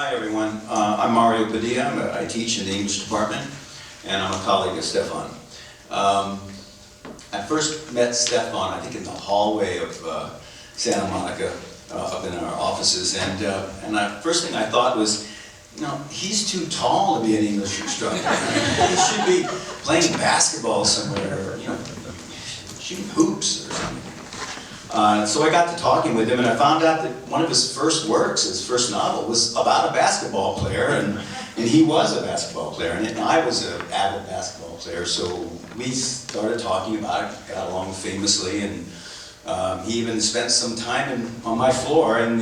Hi everyone, I'm Mario Padilla. I teach in the English department and I'm a colleague of Stefan. I first met Stefan, I think in the hallway of Santa Monica, up in our offices, and the first thing I thought was, you know, he's too tall to be an English instructor. He should be playing basketball somewhere, or, you know, shooting hoops or something. So I got to talking with him, and I found out that one of his first works, his first novel, was about a basketball player, and he was a basketball player, and I was an avid basketball player, so we started talking about it, got along famously, and he even spent some time on my floor in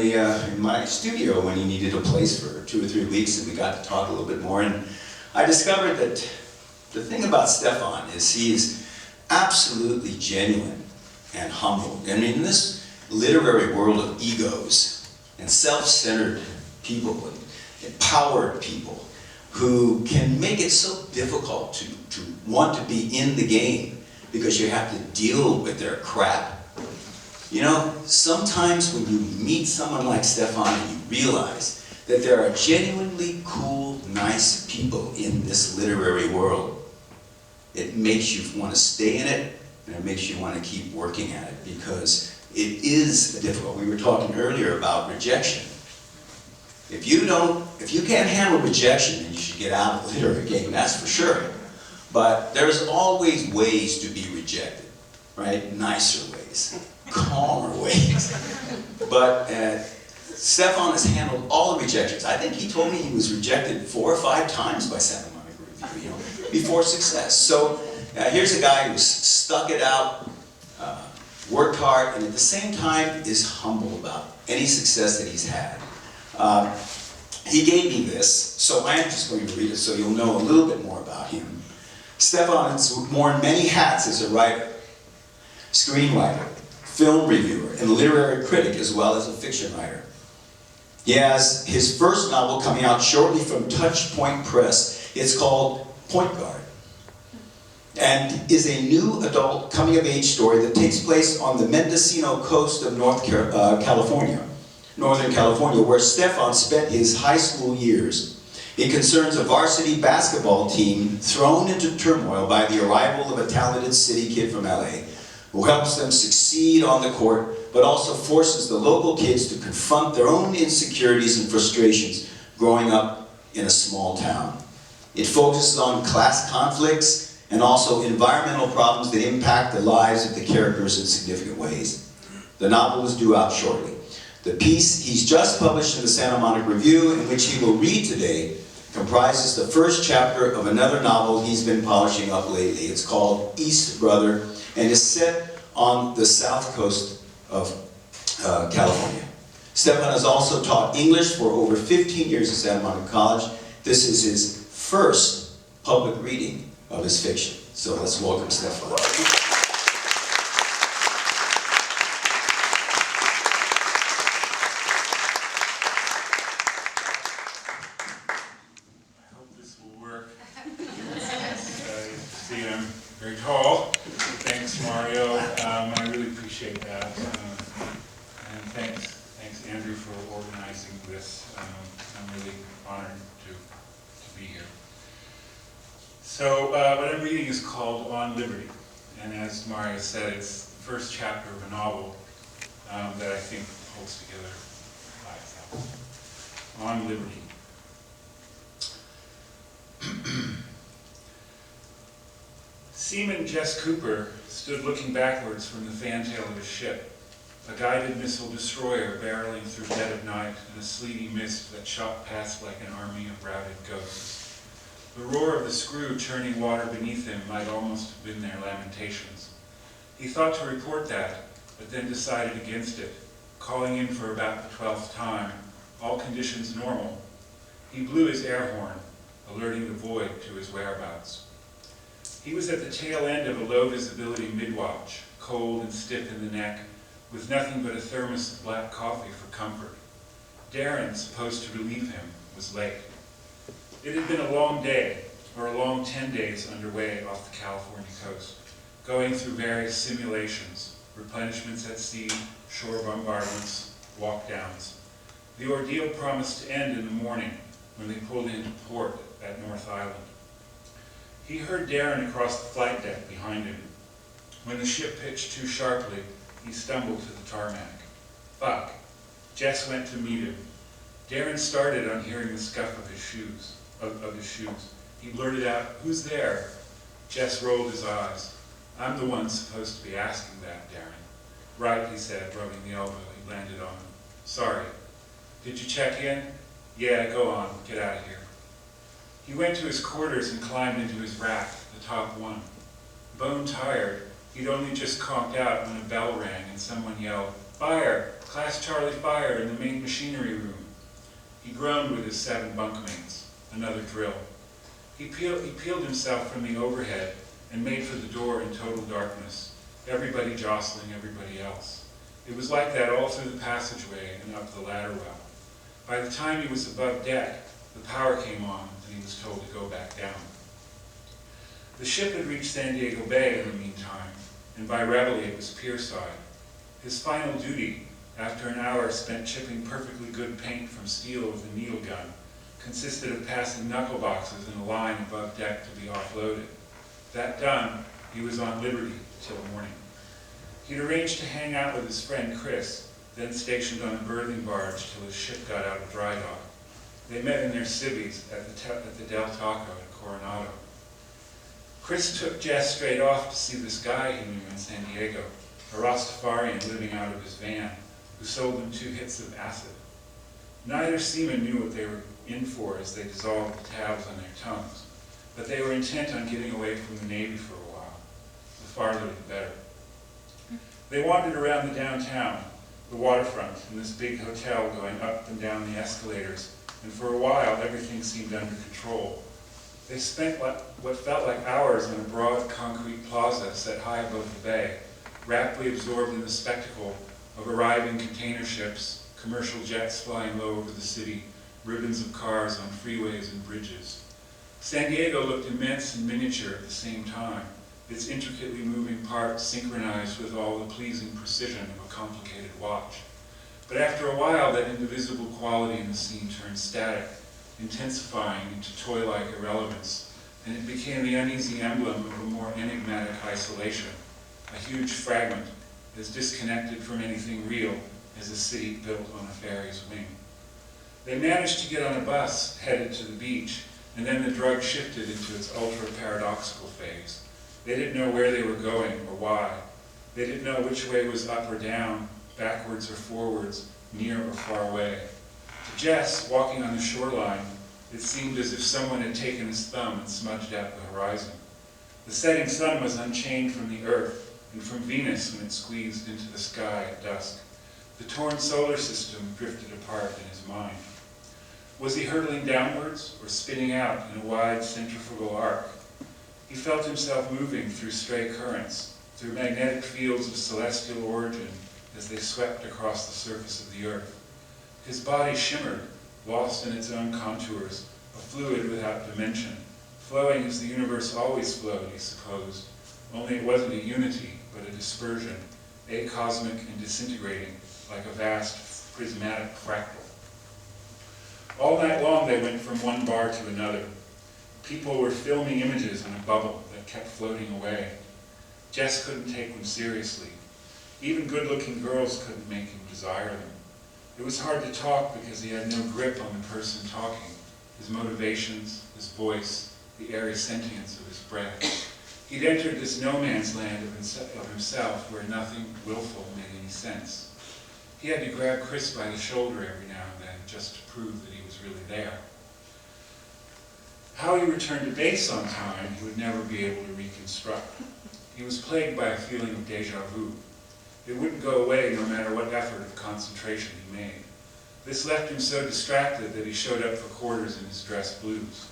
my studio when he needed a place for 2 or 3 weeks, and we got to talk a little bit more, and I discovered that the thing about Stefan is he is absolutely genuine and humble. I mean, in this literary world of egos and self-centered people and empowered people who can make it so difficult to want to be in the game because you have to deal with their crap. You know, sometimes when you meet someone like Stefan, you realize that there are genuinely cool, nice people in this literary world. It makes you want to stay in it, and it makes you want to keep working at it, because it is difficult. We were talking earlier about rejection. If you can't handle rejection, then you should get out of the literary game, that's for sure. But there's always ways to be rejected, right? Nicer ways, calmer ways. But Stefan has handled all the rejections. I think he told me he was rejected 4 or 5 times by Santa Monica Review, you know, before success. So here's a guy who's stuck it out, worked hard, and at the same time is humble about any success that he's had. He gave me this, so I am just going to read it so you'll know a little bit more about him. Stefan has worn many hats as a writer, screenwriter, film reviewer, and literary critic, as well as a fiction writer. He has his first novel coming out shortly from Touchpoint Press. It's called Point Guard, and is a new adult coming-of-age story that takes place on the Mendocino coast of Northern California, where Stefan spent his high school years. It concerns a varsity basketball team thrown into turmoil by the arrival of a talented city kid from LA, who helps them succeed on the court, but also forces the local kids to confront their own insecurities and frustrations growing up in a small town. It focuses on class conflicts and also environmental problems that impact the lives of the characters in significant ways. The novel is due out shortly. The piece he's just published in the Santa Monica Review, in which he will read today, comprises the first chapter of another novel he's been polishing up lately. It's called East Brother, and is set on the south coast of California. Stefan has also taught English for over 15 years at Santa Monica College. This is his first public reading of his fiction. So let's welcome Stefan. I hope this will work. See, I'm very tall. Thanks, Mario. I really appreciate that. And thanks Andrew for organizing this. I'm really honored to be here. So what I'm reading is called On Liberty, and as Mario said, it's the first chapter of a novel that I think holds together 5,000. On Liberty. Seaman Jess Cooper stood looking backwards from the fantail of his ship, a guided missile destroyer barreling through dead of night in a sleety mist that shot past like an army of routed ghosts. The roar of the screw churning water beneath him might almost have been their lamentations. He thought to report that, but then decided against it, calling in for about the 12th time, all conditions normal. He blew his air horn, alerting the void to his whereabouts. He was at the tail end of a low-visibility mid-watch, cold and stiff in the neck, with nothing but a thermos of black coffee for comfort. Darren, supposed to relieve him, was late. It had been a long day, or a long 10 days underway off the California coast, going through various simulations, replenishments at sea, shore bombardments, walk-downs. The ordeal promised to end in the morning when they pulled into port at North Island. He heard Darren across the flight deck behind him. When the ship pitched too sharply, he stumbled to the tarmac. Fuck. Jess went to meet him. Darren started on hearing the scuff of his shoes. He blurted out, "Who's there?" Jess rolled his eyes. "I'm the one supposed to be asking that, Darren." "Right," he said, rubbing the elbow he landed on. "Sorry. Did you check in?" "Yeah, go on. Get out of here." He went to his quarters and climbed into his rack, the top one. Bone tired, he'd only just conked out when a bell rang and someone yelled, "Fire! Class Charlie fire in the main machinery room." He groaned with his 7 bunkmates. Another drill. He peeled himself from the overhead and made for the door in total darkness, everybody jostling everybody else. It was like that all through the passageway and up the ladder well. By the time he was above deck, the power came on and he was told to go back down. The ship had reached San Diego Bay in the meantime, and by reveille it was pierside. His final duty, after an hour spent chipping perfectly good paint from steel with a needle gun, consisted of passing knuckle boxes in a line above deck to be offloaded. That done, he was on liberty till morning. He'd arranged to hang out with his friend Chris, then stationed on a berthing barge till his ship got out of dry dock. They met in their civvies at the Del Taco in Coronado. Chris took Jess straight off to see this guy he knew in San Diego, a Rastafarian living out of his van, who sold them 2 hits of acid. Neither seaman knew what they were in for as they dissolved the tabs on their tongues, but they were intent on getting away from the Navy for a while. The farther the better. They wandered around the downtown, the waterfront, and this big hotel going up and down the escalators, and for a while everything seemed under control. They spent what felt like hours on a broad concrete plaza set high above the bay, raptly absorbed in the spectacle of arriving container ships, commercial jets flying low over the city, ribbons of cars on freeways and bridges. San Diego looked immense and miniature at the same time, its intricately moving parts synchronized with all the pleasing precision of a complicated watch. But after a while, that indivisible quality in the scene turned static, intensifying into toy-like irrelevance, and it became the uneasy emblem of a more enigmatic isolation, a huge fragment, as disconnected from anything real as a city built on a ferry's wing. They managed to get on a bus headed to the beach, and then the drug shifted into its ultra-paradoxical phase. They didn't know where they were going or why. They didn't know which way was up or down, backwards or forwards, near or far away. To Jess, walking on the shoreline, it seemed as if someone had taken his thumb and smudged out the horizon. The setting sun was unchained from the earth and from Venus when it squeezed into the sky at dusk. The torn solar system drifted apart in his mind. Was he hurtling downwards or spinning out in a wide centrifugal arc? He felt himself moving through stray currents, through magnetic fields of celestial origin as they swept across the surface of the earth. His body shimmered, lost in its own contours, a fluid without dimension, flowing as the universe always flowed, he supposed, only it wasn't a unity, but a dispersion, acosmic and disintegrating, like a vast prismatic fractal. All night long they went from one bar to another. People were filming images in a bubble that kept floating away. Jess couldn't take them seriously. Even good-looking girls couldn't make him desire them. It was hard to talk because he had no grip on the person talking, his motivations, his voice, the airy sentience of his breath. He'd entered this no-man's land of himself where nothing willful made any sense. He had to grab Chris by the shoulder every now and then just to prove that he was really there. How he returned to base on time, he would never be able to reconstruct. He was plagued by a feeling of déjà vu. It wouldn't go away no matter what effort of concentration he made. This left him so distracted that he showed up for quarters in his dress blues.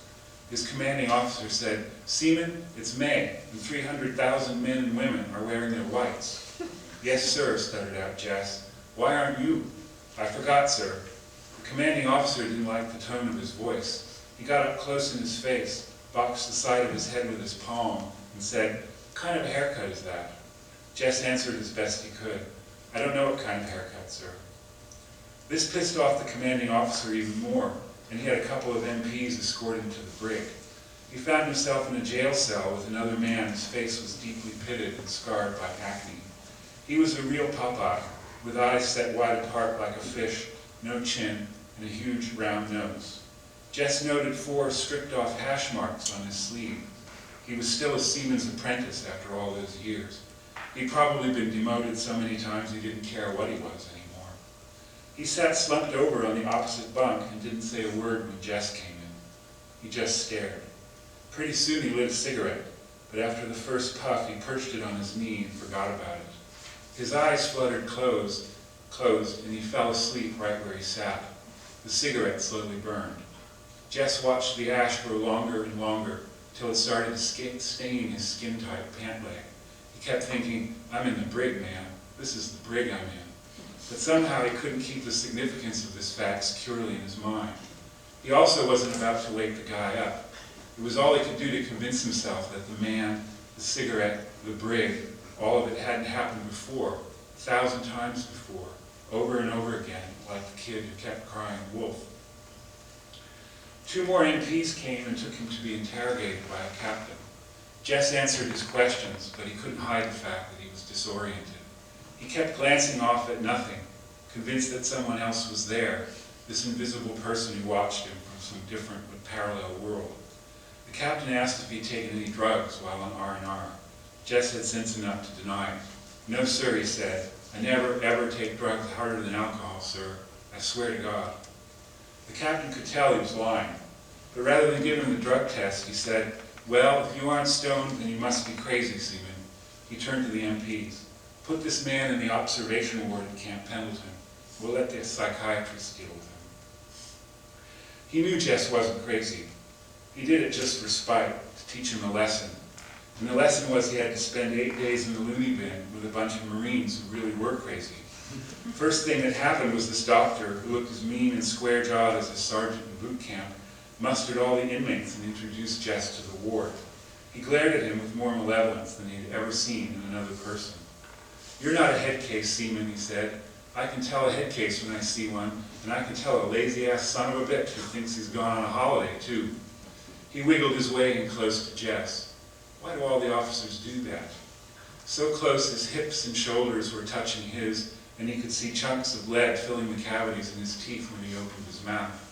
His commanding officer said, "Seaman, it's May, and 300,000 men and women are wearing their whites." "Yes, sir," stuttered out Jess. "Why aren't you?" "I forgot, sir." The commanding officer didn't like the tone of his voice. He got up close in his face, boxed the side of his head with his palm, and said, "What kind of haircut is that?" Jess answered as best he could, "I don't know what kind of haircut, sir." This pissed off the commanding officer even more, and he had a couple of MPs escort him to the brig. He found himself in a jail cell with another man whose face was deeply pitted and scarred by acne. He was a real Popeye, with eyes set wide apart like a fish, no chin, and a huge round nose. Jess noted 4 stripped-off hash marks on his sleeve. He was still a seaman's apprentice after all those years. He'd probably been demoted so many times he didn't care what he was anymore. He sat slumped over on the opposite bunk and didn't say a word when Jess came in. He just stared. Pretty soon he lit a cigarette, but after the first puff he perched it on his knee and forgot about it. His eyes fluttered closed, and he fell asleep right where he sat. The cigarette slowly burned. Jess watched the ash grow longer and longer, till it started to stain his skin-tight pant leg. He kept thinking, I'm in the brig, man. This is the brig I'm in. But somehow he couldn't keep the significance of this fact securely in his mind. He also wasn't about to wake the guy up. It was all he could do to convince himself that the man, the cigarette, the brig, all of it hadn't happened before, 1,000 times before, over and over again, like the kid who kept crying wolf. 2 more MPs came and took him to be interrogated by a captain. Jess answered his questions, but he couldn't hide the fact that he was disoriented. He kept glancing off at nothing, convinced that someone else was there, this invisible person who watched him from some different but parallel world. The captain asked if he'd taken any drugs while on R&R. Jess had sense enough to deny it. No, sir, he said. I never, ever take drugs harder than alcohol, sir. I swear to God. The captain could tell he was lying, but rather than give him the drug test, he said, well, if you aren't stoned, then you must be crazy, seaman. He turned to the MPs. Put this man in the observation ward at Camp Pendleton. We'll let the psychiatrist deal with him. He knew Jess wasn't crazy. He did it just for spite, to teach him a lesson. And the lesson was he had to spend 8 days in the loony bin with a bunch of Marines who really were crazy. First thing that happened was this doctor, who looked as mean and square-jawed as a sergeant in boot camp, mustered all the inmates and introduced Jess to the ward. He glared at him with more malevolence than he had ever seen in another person. You're not a head case, seaman, he said. I can tell a head case when I see one, and I can tell a lazy-ass son of a bitch who thinks he's gone on a holiday, too. He wiggled his way in close to Jess. Why do all the officers do that? So close his hips and shoulders were touching his, and he could see chunks of lead filling the cavities in his teeth when he opened his mouth.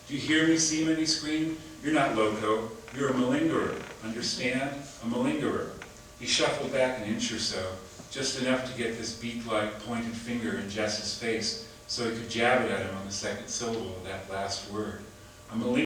Do you hear me, seaman? He screamed. You're not loco. You're a malingerer. Understand? A malingerer. He shuffled back an inch or so, just enough to get this beak-like pointed finger in Jess's face so he could jab it at him on the second syllable of that last word. A malingerer.